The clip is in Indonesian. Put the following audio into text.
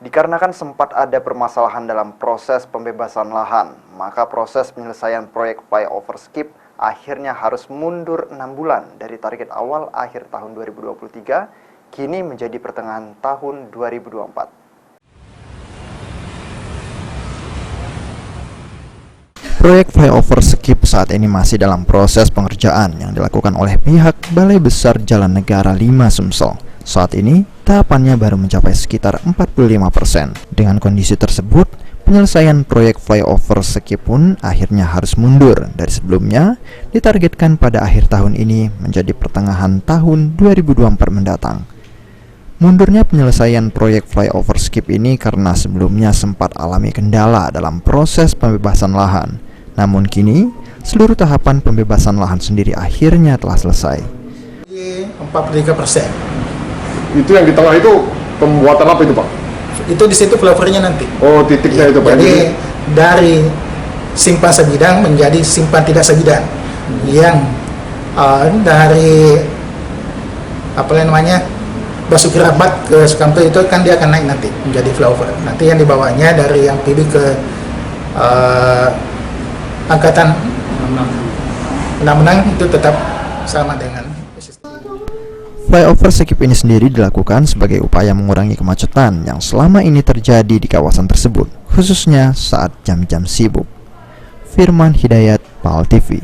Dikarenakan sempat ada permasalahan dalam proses pembebasan lahan, maka proses penyelesaian proyek flyover skip akhirnya harus mundur 6 bulan dari target awal akhir tahun 2023, kini menjadi pertengahan tahun 2024. Proyek flyover skip saat ini masih dalam proses pengerjaan yang dilakukan oleh pihak Balai Besar Jalan Negara 5 Sumsel. Saat ini, tahapannya baru mencapai sekitar 45%. Dengan kondisi tersebut, penyelesaian proyek flyover skip pun akhirnya harus mundur dari sebelumnya, ditargetkan pada akhir tahun ini menjadi pertengahan tahun 2024 mendatang. Mundurnya penyelesaian proyek flyover skip ini karena sebelumnya sempat alami kendala dalam proses pembebasan lahan. Namun kini, seluruh tahapan pembebasan lahan sendiri akhirnya telah selesai. 43%. Itu yang di tengah itu pembuatan apa itu, Pak? Itu di situ flyovernya nanti. Oh, titiknya itu, Pak. Jadi dari simpan sebidang menjadi simpan tidak sebidang. Yang dari Basuki Rahmat ke Sukamto itu kan dia akan naik nanti menjadi flyover. Nanti yang dibawanya dari yang PB ke angkatan 66 itu tetap sama dengan Flyover skip ini sendiri dilakukan sebagai upaya mengurangi kemacetan yang selama ini terjadi di kawasan tersebut, khususnya saat jam-jam sibuk. Firman Hidayat, PAL TV.